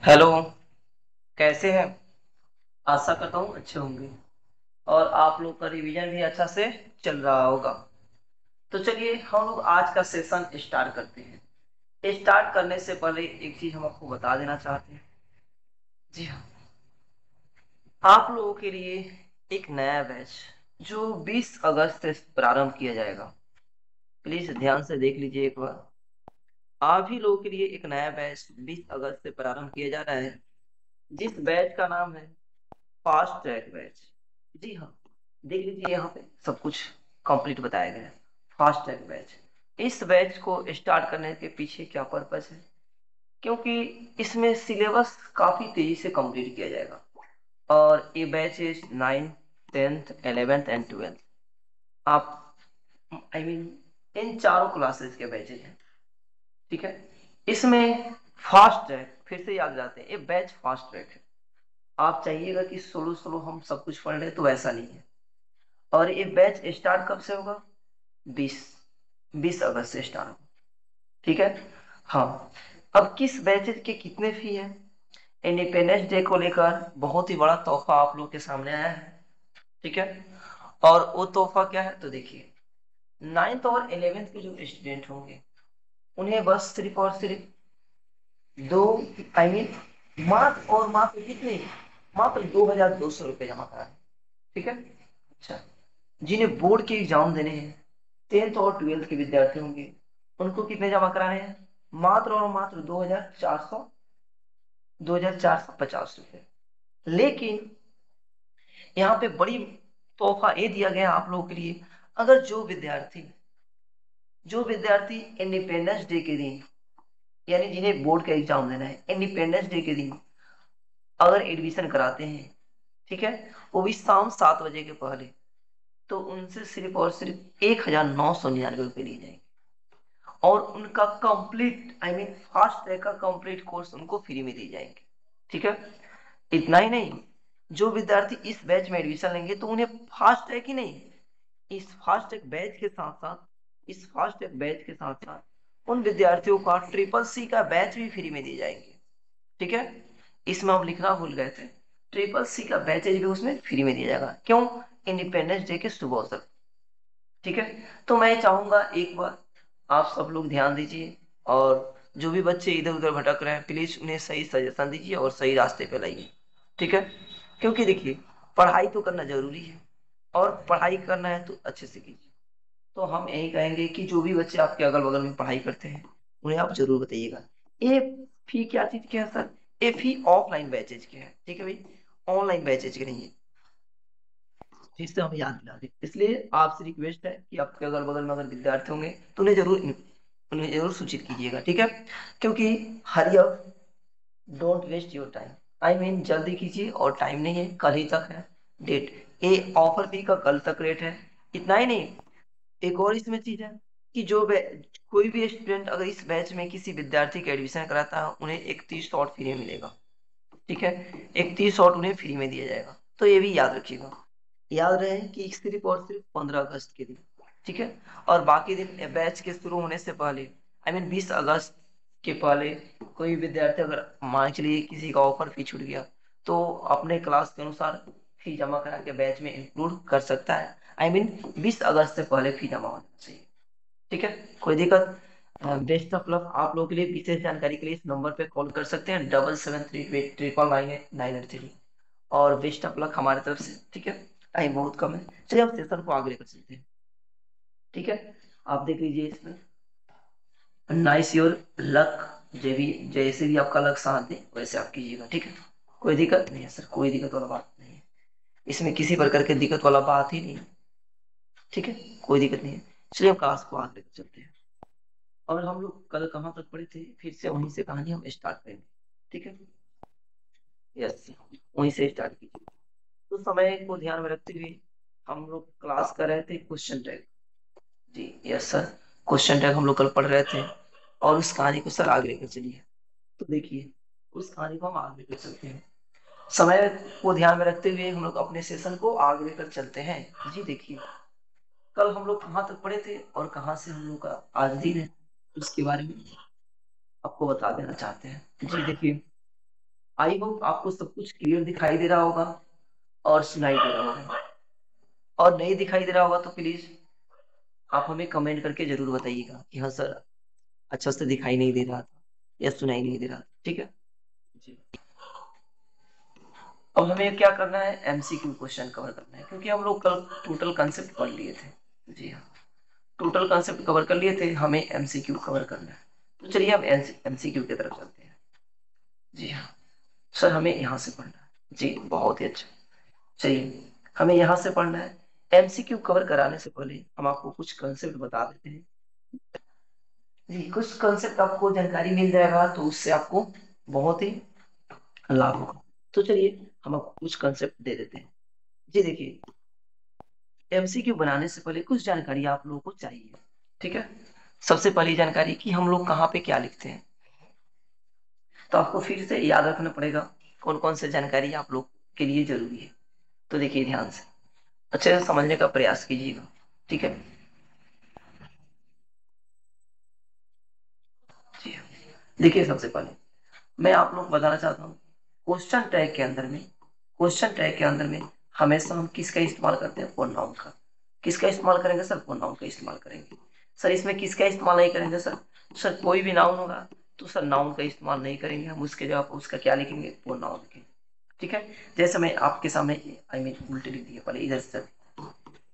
Hello. कैसे हैं? आशा करता हूँ अच्छे होंगे और आप लोग का रिवीजन भी अच्छा से चल रहा होगा। तो चलिए हम लोग आज का सेशन स्टार्ट करते हैं। स्टार्ट करने से पहले एक चीज हम आपको बता देना चाहते हैं। जी हाँ, आप लोगों के लिए एक नया बैच जो 20 अगस्त से प्रारंभ किया जाएगा। प्लीज ध्यान से देख लीजिए एक बार। आप ही लोगों के लिए एक नया बैच 20 अगस्त से प्रारंभ किया जा रहा है, जिस बैच का नाम है फास्ट ट्रैक बैच। जी हाँ, देख लीजिए यहाँ पे सब कुछ कंप्लीट बताया गया है। फास्ट ट्रैक बैच, इस बैच को स्टार्ट करने के पीछे क्या पर्पस है? क्योंकि इसमें सिलेबस काफी तेजी से कंप्लीट किया जाएगा और ये batch is 9th 10th 11th and 12th। आप इन चारों क्लासेस के बैचेज हैं। ठीक है, इसमें फास्ट ट्रैक फिर से याद जाते हैं, ये बैच फास्ट ट्रैक है। आप चाहिएगा कि सोलो सोलो हम सब कुछ पढ़ रहे, तो ऐसा नहीं है। और ये बैच स्टार्ट कब से होगा? 20 20 अगस्त से स्टार्ट होगा। ठीक है। हाँ, अब किस बैच के कितने फी है? इंडिपेंडेंस डे को लेकर बहुत ही बड़ा तोहफा आप लोग के सामने आया है। ठीक है, और वो तोहफा क्या है तो देखिए, 9th और 11th के जो स्टूडेंट होंगे उन्हें बस सिर्फ और सिर्फ दो मात्र और मात्र कितने, मात्र 2200 रुपये जमा कराए। ठीक है। अच्छा, जिन्हें बोर्ड के एग्जाम देने हैं, 10th और 12th के विद्यार्थी होंगे, उनको कितने जमा कराने हैं? मात्र और मात्र 2450 रुपये। लेकिन यहाँ पे बड़ी तोहफा ये दिया गया है आप लोगों के लिए। अगर जो विद्यार्थी इंडिपेंडेंस डे के दिन, यानी जिन्हें बोर्ड का एग्जाम देना है, इंडिपेंडेंस डे के दिन अगर एडमिशन कराते हैं, ठीक है, वो भी शाम 7 बजे के पहले, तो उनसे सिर्फ और सिर्फ 1999 रुपये लिए जाएंगे और उनका कंप्लीट फास्ट ट्रैक का कंप्लीट कोर्स उनको फ्री में दी जाएंगे। ठीक है। इतना ही नहीं, जो विद्यार्थी इस बैच में एडमिशन लेंगे तो उन्हें फास्ट ट्रैक ही नहीं, इस फास्ट ट्रैक बैच के साथ साथ उन विद्यार्थियों का ट्रिपल सी का बैच भी फ्री में दिए जाएंगे। ठीक है, इसमें हम लिखना भूल गए थे, ट्रिपल सी का बैचेज भी उसमें फ्री में दिया जाएगा। क्यों? इंडिपेंडेंस डे के शुभ अवसर। ठीक है, तो मैं चाहूंगा एक बार आप सब लोग ध्यान दीजिए और जो भी बच्चे इधर उधर भटक रहे हैं, प्लीज उन्हें सही सजेशन दीजिए और सही रास्ते पे लाइए। ठीक है, क्योंकि देखिए, पढ़ाई तो करना जरूरी है और पढ़ाई करना है तो अच्छे से कीजिए। तो हम यही कहेंगे कि जो भी बच्चे आपके अगल बगल में पढ़ाई करते हैं उन्हें आप जरूर बताइएगा। ये फी क्या चीज के है सर? ये फी ऑफलाइन बैचेज के है। ठीक है भाई, ऑनलाइन बैचेज के नहीं है। फिर से हम याद दिला दें, इसलिए आपसे रिक्वेस्ट है कि आपके अगल बगल में अगर विद्यार्थी होंगे तो उन्हें जरूर सूचित कीजिएगा। ठीक है, क्योंकि hurry up, don't waste your time. जल्दी कीजिए और टाइम नहीं है, कल ही तक है डेट। ये ऑफर फी का कल तक रेट है। इतना ही नहीं, एक और इसमें चीज है कि कोई भी स्टूडेंट अगर इस बैच में किसी विद्यार्थी का एडमिशन कराता है, उन्हें 31 शॉट फ्री में मिलेगा। ठीक है, 31 शॉट उन्हें फ्री में दिया जाएगा, तो ये भी याद रखिएगा। याद रहे कि सिर्फ और सिर्फ 15 अगस्त के दिन। ठीक है, और बाकी दिन बैच के शुरू होने से पहले, 20 अगस्त के पहले, कोई विद्यार्थी अगर मान के चलिए किसी का ऑफर फी छूट गया, तो अपने क्लास के अनुसार फी जमा करा के बैच में इंक्लूड कर सकता है। 20 अगस्त से पहले फी जमा होना चाहिए। ठीक है, कोई दिक्कत? Best of luck. आप लोगों के लिए विशेष जानकारी के लिए इस नंबर पे कॉल कर सकते हैं, 7738 999 और बेस्ट ऑफ लक हमारी तरफ से। ठीक है, टाइम बहुत कम है, चलिए हम सेशन को आगे लेकर चलते हैं। ठीक है, आप देख लीजिए इसमें, नाइस योर लक। जैसे भी आपका लक साथ दे वैसे आप कीजिएगा। ठीक है, कोई दिक्कत नहीं है सर, कोई दिक्कत वाला बात नहीं है, इसमें किसी प्रकार की दिक्कत वाला बात ही नहीं है। ठीक है, कोई दिक्कत नहीं है। चलिए हम क्लास को आगे लेकर चलते हैं। और हम लोग कल कहाँ तक पढ़े थे, फिर से वहीं से कहानी हम स्टार्ट करेंगे। ठीक है, यस, वहीं से स्टार्ट कीजिए। तो समय को ध्यान में रखते हुए हम लोग क्लास कर रहे थे क्वेश्चन टैग। जी यस सर, क्वेश्चन टैग हम लोग कल पढ़ रहे थे और उस कहानी को सर आगे लेकर चलिए। तो देखिए, उस कहानी को हम आगे लेकर चलते हैं, समय को ध्यान में रखते हुए हम लोग अपने सेशन को आगे लेकर चलते हैं। जी देखिए, कल हम लोग कहाँ तक पढ़े थे और कहाँ से हम लोग का आज दिन है, उसके बारे में आपको बता देना चाहते हैं। जी देखिए, आई होप आपको सब कुछ क्लियर दिखाई दे रहा होगा और सुनाई दे रहा होगा। और नहीं दिखाई दे रहा होगा तो प्लीज आप हमें कमेंट करके जरूर बताइएगा कि हाँ सर, अच्छा से दिखाई नहीं दे रहा था या सुनाई नहीं दे रहा था। ठीक है जी। अब हमें क्या करना है, एमसीक्यू क्वेश्चन कवर करना है, क्योंकि हम लोग कल टोटल कंसेप्ट पढ़ लिए थे। जी हाँ, टोटल कंसेप्ट कवर कर लिए थे, हमें एमसीक्यू कवर करना है। तो चलिए हम एमसीक्यू की तरफ चलते हैं। जी हाँ सर, हमें यहाँ से पढ़ना है जी, बहुत ही अच्छा। चलिए हमें यहाँ से पढ़ना है। एमसीक्यू कवर कराने से पहले हम आपको कुछ कंसेप्ट बता देते हैं जी। कुछ कंसेप्ट आपको जानकारी मिल जाएगा तो उससे आपको बहुत ही लाभ होगा। तो चलिए हम आपको कुछ कंसेप्ट दे देते हैं जी। देखिए, एमसीक्यू बनाने से पहले कुछ जानकारी आप लोगों को चाहिए। ठीक है, सबसे पहली जानकारी कि हम लोग कहाँ पे क्या लिखते हैं। तो आपको फिर से याद रखना पड़ेगा कौन कौन से जानकारी आप लोग के लिए जरूरी है। तो देखिए ध्यान से अच्छे से समझने का प्रयास कीजिएगा। ठीक है जी हाँ। देखिए सबसे पहले मैं आप लोग को बताना चाहता हूँ, क्वेश्चन टैग के अंदर में हमेशा हम किसका इस्तेमाल करते हैं, प्रोनाउन का। किसका इस्तेमाल करेंगे सर, प्रोनाउन का इस्तेमाल करेंगे। सर इसमें किसका इस्तेमाल नहीं करेंगे सर, सर कोई भी नाउन होगा तो सर नाउन का इस्तेमाल नहीं करेंगे हम, उसके जगह पर उसका क्या लिखेंगे, प्रोनाउन के। ठीक है, जैसे मैं आपके सामने आई मीन उल्टे लिख दिया, पहले इधर से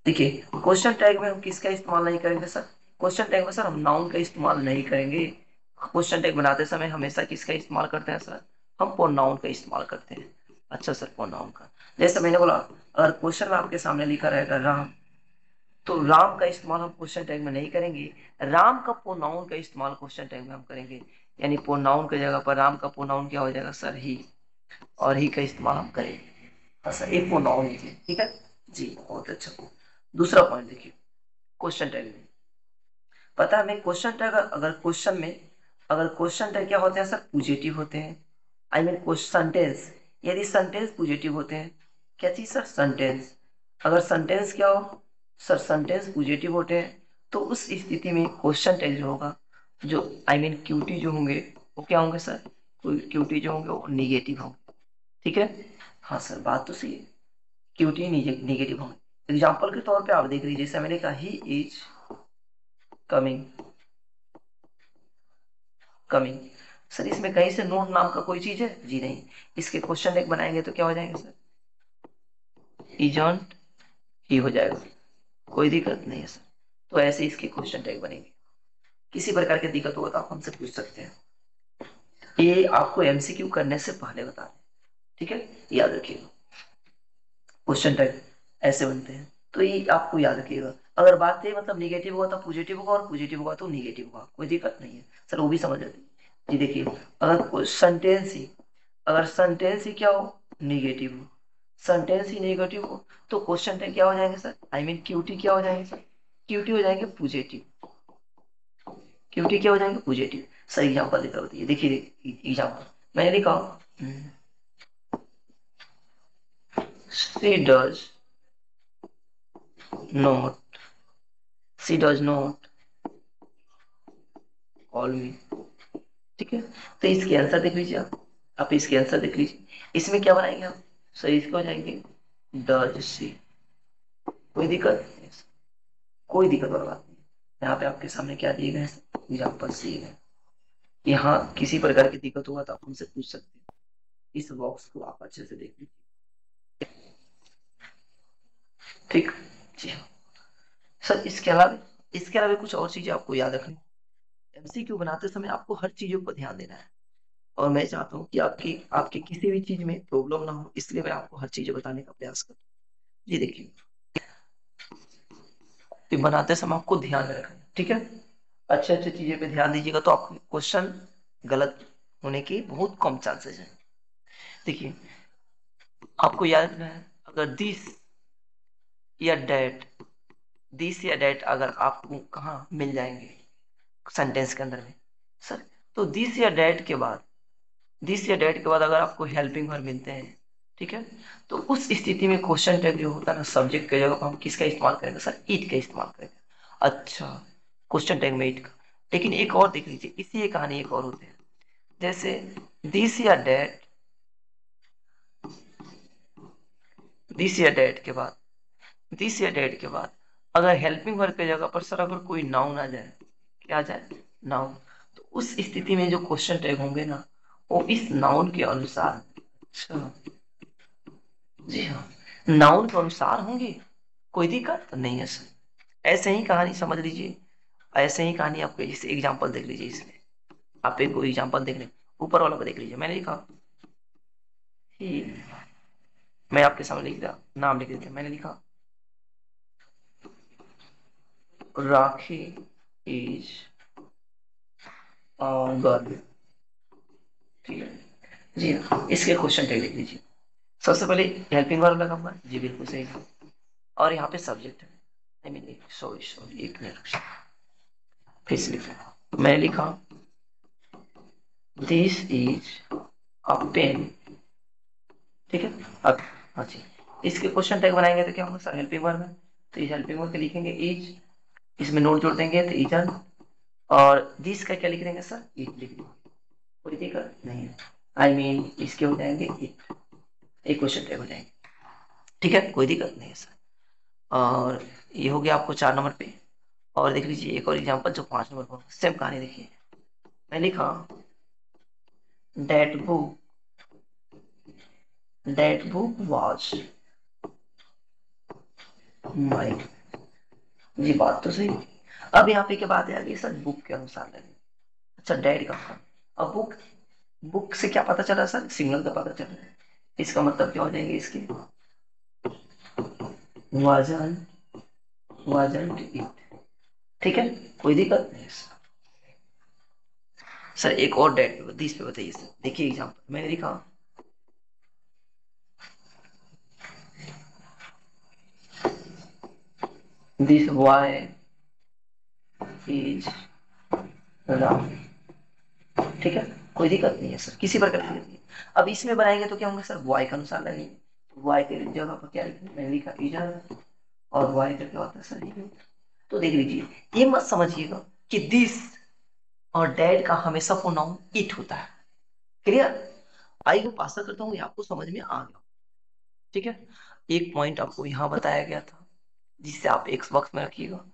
देखिए। क्वेश्चन टैग में हम किसका इस्तेमाल नहीं करेंगे सर, क्वेश्चन टैग में सर हम नाउन का इस्तेमाल नहीं करेंगे। क्वेश्चन टैग बनाते समय हमेशा किसका इस्तेमाल करते हैं सर, हम प्रोनाउन का इस्तेमाल करते हैं। अच्छा सर, प्रोनाउन का। जैसे मैंने बोला, अगर क्वेश्चन में आपके सामने लिखा रहेगा राम, तो राम का इस्तेमाल हम क्वेश्चन टैग में नहीं करेंगे। राम का प्रोनाउन का इस्तेमाल क्वेश्चन टैग में हम करेंगे। यानी प्रोनाउन की जगह पर राम का प्रोनाउन क्या हो जाएगा सर, ही। और ही का इस्तेमाल हम करेंगे। हाँ सर, एक प्रोनाउन ही है। ठीक है जी, बहुत अच्छा। दूसरा पॉइंट देखिए, क्वेश्चन टैग में पता है हमें, क्वेश्चन टैग अगर क्वेश्चन टैग क्या होते हैं सर, पॉजिटिव होते हैं। आई मीन क्वेश्चन टेंस, यदि सेंटेंस पॉजिटिव होते हैं। क्या चीज सर, सेंटेंस। अगर सेंटेंस क्या हो सर, सेंटेंस पॉजिटिव होते हैं, तो उस स्थिति में क्वेश्चन टैग जो होगा, जो आई मीन क्यूटी जो होंगे, वो क्या होंगे सर, क्यूटी जो होंगे वो निगेटिव होंगे। ठीक है, हाँ सर बात तो सही है, क्यूटी निगेटिव होंगे। एग्जाम्पल के तौर पे आप देख लीजिए, जैसे मैंने कहा he is coming, coming. Sir इसमें कहीं से नोट नाम का कोई चीज है जी नहीं। इसके क्वेश्चन एक बनाएंगे तो क्या हो जाएंगे सर, इजंट ही हो जाएगा, कोई दिक्कत नहीं है सर। तो ऐसे इसके क्वेश्चन टैग बनेंगे। किसी प्रकार की दिक्कत होगा तो आप हमसे पूछ सकते हैं। ये आपको एमसीक्यू करने से पहले बता दें। ठीक है, याद रखिएगा क्वेश्चन टैग ऐसे बनते हैं। तो ये आपको याद रखिएगा। अगर बात है मतलब निगेटिव होगा तो पॉजिटिव होगा, और पॉजिटिव होगा तो निगेटिव होगा, कोई दिक्कत नहीं है सर, वो भी समझ लेते हैं जी। देखिए, अगर सेंटेंस ही क्या हो, निगेटिव हो, सेंटेंस ही नेगेटिव हो, तो क्वेश्चन टैग क्या हो जाएंगे सर, आई मीन क्यूटी क्या हो जाएंगे सर, क्यूटी हो जाएंगे पॉजिटिव। क्यूटी क्या हो जाएंगे, पॉजिटिव। सर एग्जाम्पल देकर बताइए, देखिए एग्जाम्पल मैंने लिखा, she does not, she does not call me. ठीक है, तो इसके आंसर देख लीजिए आप इसके आंसर देख लीजिए, इसमें क्या बनाएंगे हम सर, इसको हो जाएंगे डज सी। कोई दिक्कत नहीं है, कोई दिक्कत वाली बात नहीं। यहाँ पे आपके सामने क्या दिए गए हैं, एग्जाम्पल दिए गए। यहाँ किसी प्रकार की दिक्कत होगा तो आप हमसे पूछ सकते हैं। इस बॉक्स को आप अच्छे से देख लीजिए। ठीक जी हाँ सर, इसके अलावा कुछ और चीजें आपको याद रखनी। एमसीक्यू बनाते समय आपको हर चीजों पर ध्यान देना है। और मैं चाहता हूँ कि आपकी आपकी किसी भी चीज में प्रॉब्लम ना हो, इसलिए मैं आपको हर चीज बताने का प्रयास करता हूँ जी। देखिए, कि बनाते समय आपको ध्यान में रखना है। ठीक है, अच्छे अच्छे चीजें पे ध्यान दीजिएगा तो आपके क्वेश्चन गलत होने की बहुत कम चांसेस है। देखिए, आपको याद रखना है, अगर या डेट दिस या डेट अगर आपको कहाँ मिल जाएंगे सेंटेंस के अंदर में सर, तो दिस या डेट के बाद अगर आपको हेल्पिंग वर्ब मिलते हैं, ठीक है, तो उस स्थिति में क्वेश्चन टैग जो होता है ना, सब्जेक्ट की जगह पर हम किसका इस्तेमाल करेंगे सर, इट का इस्तेमाल करेंगे। अच्छा, क्वेश्चन टैग में इट का। लेकिन एक और देख लीजिए, इसी ये कहानी एक और होती है। जैसे दिस या डेट दिस या डेट के बाद, दिस या डेट के बाद अगर हेल्पिंग वर्ब की जगह पर सर अगर कोई नाउन आ जाए, क्या आ जाए, नाउन, तो उस स्थिति में जो क्वेश्चन टैग होंगे ना वो इस नाउन के अनुसार, अच्छा जी हाँ, नाउन के अनुसार होंगे, कोई दिक्कत नहीं है सर। ऐसे ही कहानी समझ लीजिए, ऐसे ही कहानी आपको इस एग्जांपल देख लीजिए, इसमें आप एक कोई एग्जांपल देख लें, ऊपर वाला को देख लीजिए, मैंने लिखा ही, मैं आपके सामने लिख दिया, नाम लिख देते, मैंने लिखा राखी इज गर्ल, ठीक है जी हाँ। इसके क्वेश्चन टैग लिख लीजिए, सबसे पहले हेल्पिंग वर्ब लगा हुआ है जी, बिल्कुल सही, और यहाँ पे सब्जेक्ट है, आई मीन सॉरी सॉरी एक मिनट, फिर से लिखा, मैं लिखा दिस इज अ पेन, ठीक है। अब हाँ जी, इसके क्वेश्चन टैग बनाएंगे तो क्या होगा सर, हेल्पिंग वर्ब है, तो इस हेल्पिंग वर्ब के लिखेंगे इज, इसमें नोट जोड़ देंगे तो इजन, और दिस का क्या लिख देंगे सर, इट लिख देंगे, कोई दिक्कत नहीं है, आई मीन इसके हो जाएंगे इट, एक क्वेश्चन टैग हो जाएंगे, ठीक है, कोई दिक्कत नहीं है सर। और ये हो गया आपको 4 नंबर पे। और देख लीजिए एक और एग्जांपल जो 5 नंबर पर, सेम कहानी देखिए, मैं लिखा date book, date book was my, जी बात तो सही। अब यहाँ पे क्या बात है आ गई सर, बुक के अनुसार लगे, अच्छा डैड का था, अब बुक, बुक से क्या पता चला सर, सिग्नल का पता चला है, इसका मतलब क्या हो जाएंगे इसके, वाजन, वाजन इट, ठीक है, कोई दिक्कत नहीं सर। सर एक और डेट पे दिस पे बताइए सर, देखिए एग्जांपल मैंने लिखा दिस बॉय इज राम, ठीक है, कोई दिक्कत नहीं है सर, किसी प्रकार की दिक्कत नहीं। अब इसमें बनाएंगे तो क्या होंगे सर, बॉय के अनुसार लगेंगे, तो बॉय के जगह पर क्या लिखेंगे, मैंने लिखा इजर, और बॉय का क्या होता है सर, ये, तो देख लीजिए, ये मत समझिएगा कि दिस और डैड का हमेशा प्रोनाउन इट होता है, क्लियर, आई होप आशा करता हूँ ये आपको समझ में आ गया, ठीक है। एक पॉइंट आपको यहाँ बताया गया था जिससे आप एक बॉक्स में रखिएगा,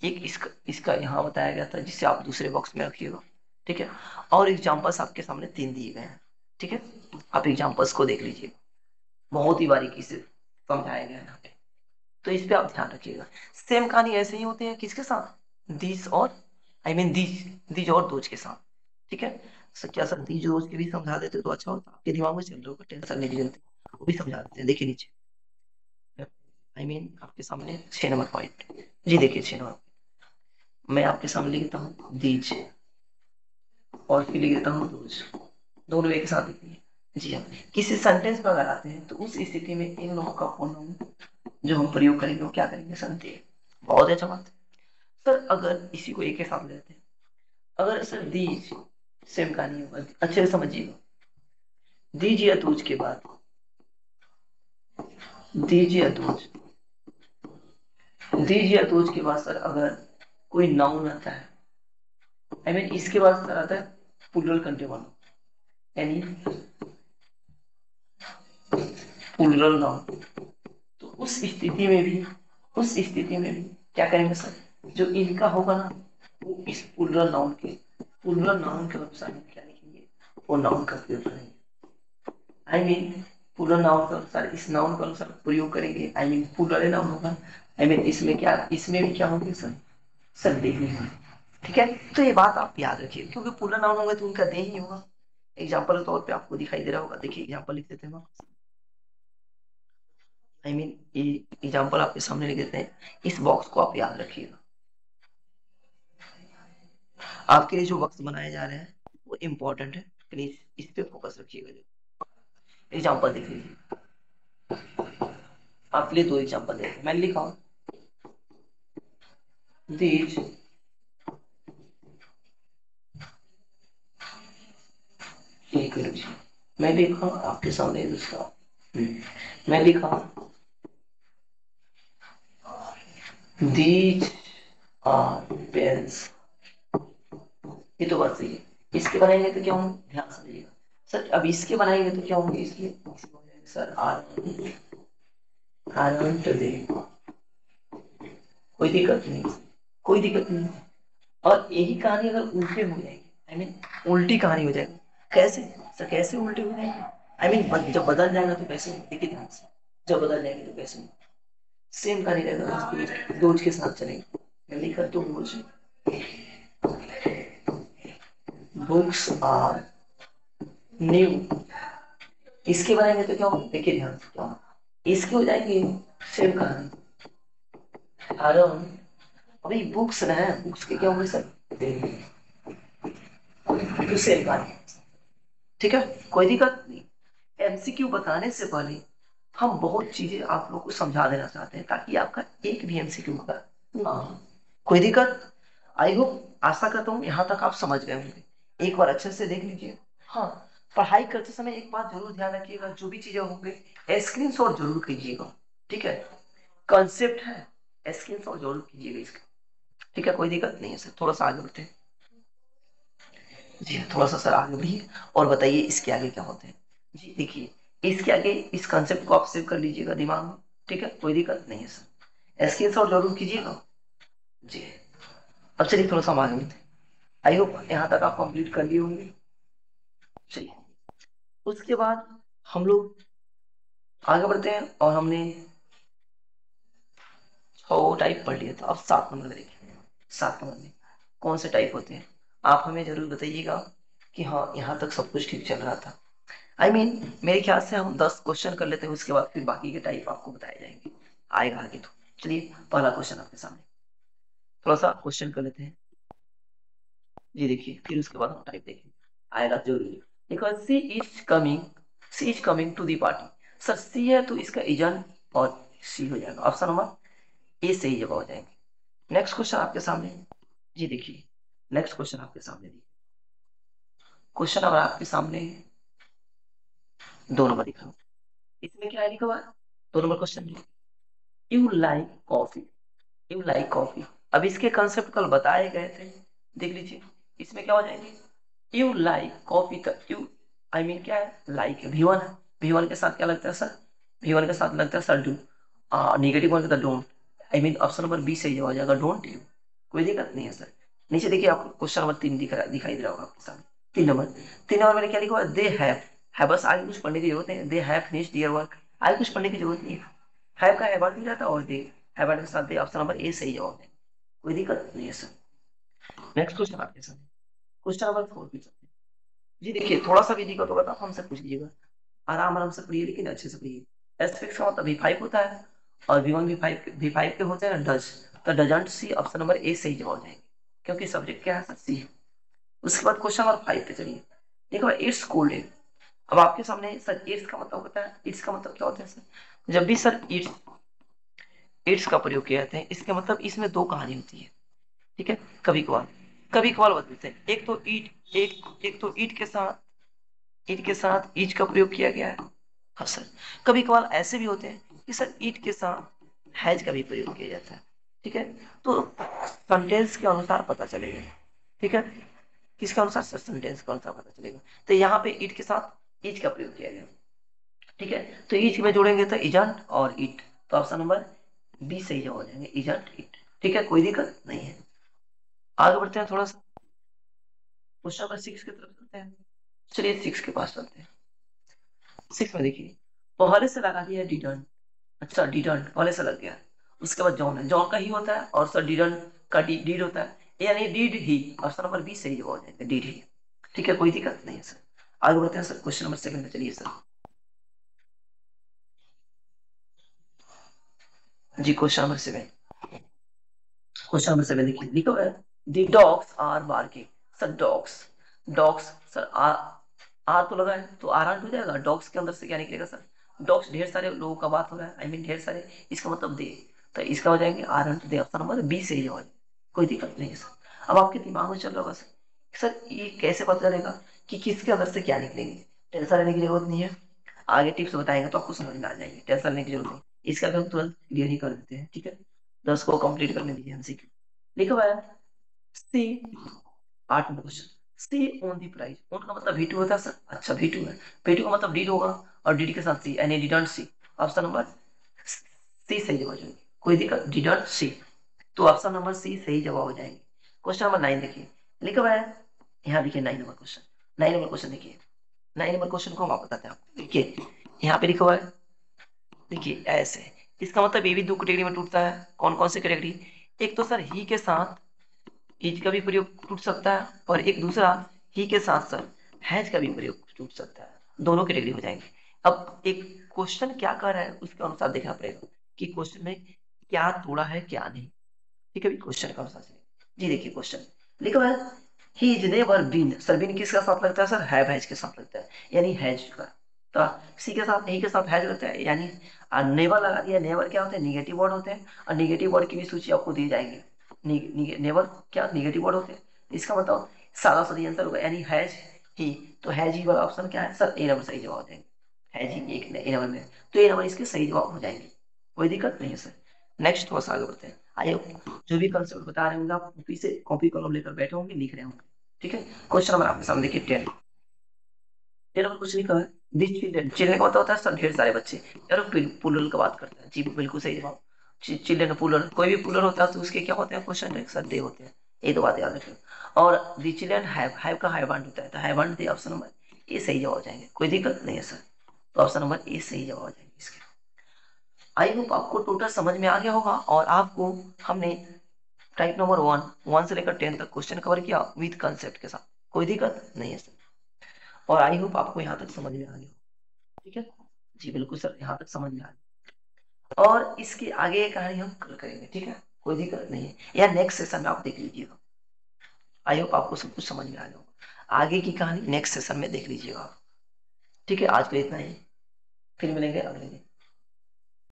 एक इसका इसका यहाँ बताया गया था जिससे आप दूसरे बॉक्स में रखिएगा, ठीक है। और एग्जाम्पल्स आपके सामने 3 दिए गए हैं, ठीक है, आप एग्जाम्पल्स को देख लीजिए, बहुत ही बारीकी से समझाया गया है यहाँ पे, तो इस पे आप ध्यान रखिएगा। सेम कहानी ऐसे ही होती है किसके साथ, दिस और, आई मीन दिस, दिज और दोज के साथ, ठीक है। सर क्या सर दिज दोज के भी समझा देते तो अच्छा होता, आपके दिमाग में चल रहा होगा, टेंशन नहीं लेते, वो भी समझा देते हैं, देखिए नीचे, आई मीन आपके सामने 6 नंबर पॉइंट, जी देखिए 6 नंबर, मैं आपके सामने लिखता हूँ दीज, और फिर लिख देता हूँ दोज, दोनों एक साथ लिखनी है जी हाँ। किसी सेंटेंस में अगर आते हैं तो उस स्थिति में इन लोगों का प्रोनाउन जो हम प्रयोग करेंगे वो क्या करेंगे सर, दे, बहुत अच्छा बात है सर। अगर इसी को एक के साथ लेते हैं, अगर सर दीज, सेम कहानी होगा, अच्छे से समझिएगा, दीज या दूज के बाद, दीज या दूज, दीज या दूज के बाद सर अगर कोई नाउन आता है, आई मीन इसके बाद सर आता है प्लूरल कंट्रीब्यूशन, यानी प्लूरल नाउन, तो उस स्थिति में भी, उस स्थिति में भी क्या करेंगे सर, जो इनका होगा ना वो इस प्लूरल नाउन के, प्लूरल नाउन के अनुसार हम क्या लिखेंगे, वो नाउन का प्रयोग करेंगे, आई मीन प्लूरल नाउन के अनुसार, इस नाउन के अनुसार प्रयोग करेंगे, आई मीन प्लूरल नाउन होगा, आई मीन इसमें क्या, इसमें भी क्या होंगे सर, सर दे ही होंगे, ठीक है। तो ये बात आप याद रखिए, क्योंकि प्लूरल नाउन होगा तो उनका दे ही होगा। एग्जाम्पल के तौर पे आपको दिखाई दे रहा होगा, देखिए एग्जाम्पल लिख देते हैं हम, आई मीन एग्जाम्पल आपके सामने लिख देते हैं, इस बॉक्स को आप याद रखिएगा, आपके लिए जो वक्त बनाए जा रहे हैं वो इम्पोर्टेंट है, प्लीज इस पे फोकस रखिएगा। जो एग्जाम्पल देख लीजिए, आपके लिए 2 एग्जाम्पल दे, मैंने लिखा दीज, एक मिनट, मैं लिखा आपके सामने दूसरा, मैं लिखा दीज आर पेन्स, ये तो बात सही है, इसके बनाएंगे तो क्या होंगे, ध्यान से समझिएगा सर, अब इसके बनाएंगे तो क्या होंगे, इसके हो जाएंगे सर आर, आरंट दे, कोई दिक्कत नहीं, कोई दिक्कत नहीं। और यही कहानी अगर उल्टे हो जाएगी, आई मीन उल्टी कहानी हो जाएगी, कैसे सर, कैसे उल्टे हो जाएंगे, आई मीन जब बदल जाएगा तो कैसे, देखिए ध्यान से, जब बदल जाएंगे तो कैसे, सेम कहानी रहेगा, बस दोज के साथ चलेंगे। मैं लिखा तो दोज, बुक्स आर न्यू, इसके बनाएंगे तो क्या होगा, देखिए ध्यान से क्या होगा, इसके हो जाएंगे सेम कहानी, आरम, अभी बुक्स ना है, बुक्स के क्या होंगे सर, तो सेम कहानी, ठीक है, कोई दिक्कत नहीं। एमसीक्यू बताने से पहले हम बहुत चीजें आप लोगों को समझा देना चाहते हैं ताकि आपका एक भी एमसीक्यू का ना हो। कोई दिक्कत, आई होप, आशा करता हूँ यहाँ तक आप समझ गए होंगे। एक बार अच्छे से देख लीजिए। हाँ, पढ़ाई करते समय एक बात जरूर ध्यान रखिएगा, जो भी चीजें होंगे स्क्रीन शॉट जरूर कीजिएगा, ठीक है, कॉन्सेप्ट है, स्क्रीन शॉट जरूर कीजिएगा इसका, ठीक है, कोई दिक्कत नहीं है सर, थोड़ा सा आगे बढ़ते हैं। जी हाँ, थोड़ा सा सर आगे बढ़िए और बताइए इसके आगे क्या होते हैं। जी देखिए, इसके आगे इस कंसेप्ट को आप सेव कर लीजिएगा दिमाग में, ठीक है, कोई दिक्कत नहीं है सर, स्क्रीन शॉट जरूर कीजिएगा। जी, अब चलिए थोड़ा सा हम आगे बढ़ते हैं। आई होप यहाँ तक आप कंप्लीट कर लिए होंगे। चलिए, उसके बाद हम लोग आगे बढ़ते हैं और हमने 6 टाइप पढ़ लिया था, अब 7 नंबर में देखिए, 7 नंबर में कौन से टाइप होते हैं, आप हमें जरूर बताइएगा कि हाँ यहाँ तक सब कुछ ठीक चल रहा था। आई मीन मेरे ख्याल से हम 10 क्वेश्चन कर लेते हैं, उसके बाद फिर बाकी के टाइप आपको बताए जाएंगे, आएगा आगे तो। चलिए, पहला क्वेश्चन आपके सामने, थोड़ा सा क्वेश्चन कर लेते हैं। जी देखिए, फिर उसके बाद हम टाइप देखेंगे, आएगा जरूरी। देखो, she is coming to the party, sir she है तो इसका इजन और सी हो जाएगा, ऑप्शन नंबर ए सही जवाब हो जाएंगे। नेक्स्ट क्वेश्चन आपके सामने, जी देखिए, नेक्स्ट क्वेश्चन आपके सामने देखिए, क्वेश्चन नंबर आपके सामने 2 नंबर लिखा हुआ, इसमें क्या है लिखा हुआ है, 2 number question, you like coffee, you like coffee, अब इसके कंसेप्ट कल बताए गए थे, देख लीजिए, इसमें क्या हो जाएंगे, यू लाइक कॉफी का यू, आई मीन क्या है, लाइक V1 है, V1 के साथ क्या लगता है सर, V1 के साथ लगता है सर डू, निगेटिव वन का don't, I mean option number B सही हो जाएगा, डोंट यू, कोई दिक्कत नहीं है सर। नीचे देखिए, आपको क्वेश्चन नंबर 3 दिखाई दे रहा होगा आपके सामने, 3 नंबर, 3 नंबर मैंने क्या लिखा हुआ है, दे है, बस आगे कुछ पढ़ने की जरूरत नहीं है, they have finished their work, आगे कुछ पढ़ने की जरूरत नहीं है, हैव का हैवर्ड मिल जाता है और दे हैवर्ड के साथ दे, ऑप्शन नंबर ए सही जवाब है, कोई दिक्कत नहीं है सर। नेक्स्ट क्वेश्चन आपके सामने, क्वेश्चन नंबर 4 पूछ सकते हैं। जी देखिए, थोड़ा सा भी दिक्कत होगा तो आप हमसे पूछ लीजिएगा, आराम आराम से पढ़िए लेकिन अच्छे से पढ़िए। एस फिक्स का मतलब V5 होता है, और V1 V5 के होते हैं ना, डज, तो doesn't see, option number A सही जवाब हो जाएंगे, क्योंकि सब्जेक्ट क्या है सर, सी है। उसके बाद क्वेश्चन नंबर 5 पे चलिए, देखो इट्स कोल्ड, अब आपके सामने सर इट्स का मतलब होता है, इट्स का मतलब क्या होता है सर, जब भी सर इट्स का प्रयोग किया जाता है, इसका मतलब इसमें 2 कहानी होती है, ठीक है, कभी कभार बदलते हैं, एक तो ईट के साथ ईच का प्रयोग किया गया है, हाँ सर, कभी कभार ऐसे भी होते हैं कि सर ईट के साथ हैज का भी प्रयोग किया जाता है, ठीक है, तो सेंटेंस के अनुसार पता चलेगा, ठीक है, किसके अनुसार सर, सेंटेंस के अनुसार पता चलेगा, तो यहाँ पे ईट के साथ ईच का प्रयोग किया गया, ठीक है, तो ईच में जोड़ेंगे तो इजंट और इट, तो ऑप्शन नंबर बी सही जवाब हो जाएंगे, इजंट इट, ठीक है, कोई दिक्कत नहीं है। आगे बढ़ते हैं थोड़ा सा, क्वेश्चन नंबर 6 की तरफ चलते हैं, चलिए 6 के पास चलते हैं। 6 में देखिए, पहले से लगा दिया डिडंट, अच्छा डिडंट पहले से लग गया, उसके बाद जॉन है, जॉन का ही होता है, और सर डिडंट का डीड होता है, यानी डीड ही, ऑप्शन नंबर बी सही जवाब हो जाएगा, डीड ही, ठीक है, कोई दिक्कत नहीं है सर। आगे बढ़ते हैं सर, क्वेश्चन नंबर 7 में चलिए सर, जी क्वेश्चन नंबर 7 देखिए, लिखो है, the dogs are barking, sir dogs, dogs sir are तो लगा है तो आर हो जाएगा, डॉग्स के अंदर से क्या निकलेगा सर, डॉग्स ढेर सारे लोगों का बात हो रहा है, आई मीन ढेर सारे, इसका मतलब दे, तो इसका हो जाएंगे are they, option number B से ही हो जाएगा, कोई दिक्कत नहीं है सर। अब आपके दिमाग में चल रहा होगा सर ये कैसे पता चलेगा कि किसके अंदर से क्या निकलेंगे, टेंशन लेने की जरूरत नहीं है, आगे टिप्स बताएंगे तो आपको समझ में आ जाएंगे, टेंशन लेने की जरूरत नहीं, इसका भी हम तुरंत क्लियर ही कर देते हैं, ठीक है, 10 को कंप्लीट करने दीजिए हमसे। लिखो है, see 8 number question, C on the price, on का मतलब V2 होता है सर, अच्छा V2 है, V2 का मतलब डीड होगा, और डीड के साथ सी, यानी didn't see, option number C सही जवाब हो जाएगी, कोई दिक्कत, डी नॉट सी। तो ऑप्शन नंबर सी सही जवाब हो जाएंगे। क्वेश्चन नंबर 9 देखिए, लिखा हुआ है यहाँ, देखिए 9 नंबर क्वेश्चन। 9 नंबर क्वेश्चन देखिए, 9 नंबर क्वेश्चन को हम आप बताते हैं आपको। देखिए यहाँ पे लिखा हुआ है, देखिए ऐसे, इसका मतलब ये भी दो कैटेगरी में टूटता है। कौन कौन सी कैटेगरी? एक तो सर ही के साथ इज का भी प्रयोग टूट सकता है, और एक दूसरा ही के साथ सर हैज का भी प्रयोग टूट सकता है। दोनों कैटेगरी हो जाएंगे। अब एक क्वेश्चन क्या कर रहा है उसके अनुसार देखना पड़ेगा कि क्वेश्चन में क्या तोड़ा है क्या नहीं। ठीक है, क्वेश्चन का अनुसार से। जी देखिए क्वेश्चन लिखा हुआ है, he is never been. Sir been किसके साथ लगता है? सर हैव हैज के साथ लगता है, यानी हैज का। तो सी के साथ, ही के साथ हैज लगता है, यानी नेवर लगा दिया। नेवर क्या होते हैं? निगेटिव वर्ड होते हैं, और निगेटिव वर्ड की भी सूची आपको दी जाएगी। नेवर क्या निगेटिव वर्ड होते हैं? इसका मतलब सारा सही आंसर होगा, यानी हैज ही। तो हैज ही वाला ऑप्शन क्या है सर? ए नंबर सही जवाब देंगे। हैज ही एक ए नंबर में, तो ए नंबर इसके सही जवाब हो जाएंगे। कोई दिक्कत नहीं है सर। नेक्स्ट थोड़ा सा आगे बढ़ते हैं। आइए, जो भी कंसेप्ट बता रहे होंगे आप कॉपी से कॉपी कलम लेकर बैठे होंगे, लिख रहे होंगे। ठीक है, क्वेश्चन नंबर आपके सामने देखिए 10। 10 नंबर क्वेश्चन लिखा है, दिस चिल्ड्रन। चिल्ड्रन का मतलब होता है सर ढेर सारे बच्चे, यार प्लूरल का बात करता है। जी बिल्कुल सही जवाब। चिल्ड्रन प्लूरल, कोई भी प्लूरल होता है तो उसके क्या होते हैं? क्वेश्चन सर दे होते हैं। ये तो बात याद रखें। और दी चिल्ड्रन हैव का हैवंट होता है, तो haven't they option number A सही जवाब हो जाएंगे। कोई दिक्कत नहीं है सर, तो ऑप्शन नंबर ए सही जवाब हो जाएंगे इसके। आई होप आपको टोटल समझ में आ गया होगा, और आपको हमने टाइप नंबर 1 से लेकर 10 तक क्वेश्चन कवर किया विद कंसेप्ट के साथ। कोई दिक्कत नहीं है सर, और आई होप आपको यहाँ तक समझ में आ गया। ठीक है, जी बिल्कुल सर, यहाँ तक समझ में आ गया। और इसकी आगे की कहानी हम कल करेंगे। ठीक है, कोई दिक्कत नहीं है, या नेक्स्ट सेशन में आप देख लीजिएगा। आई होप आपको सब कुछ समझ में आ गया होगा। आगे की कहानी नेक्स्ट सेशन में देख लीजिएगा। ठीक है, आज के लिए इतना ही, फिर मिलेंगे अगले दिन।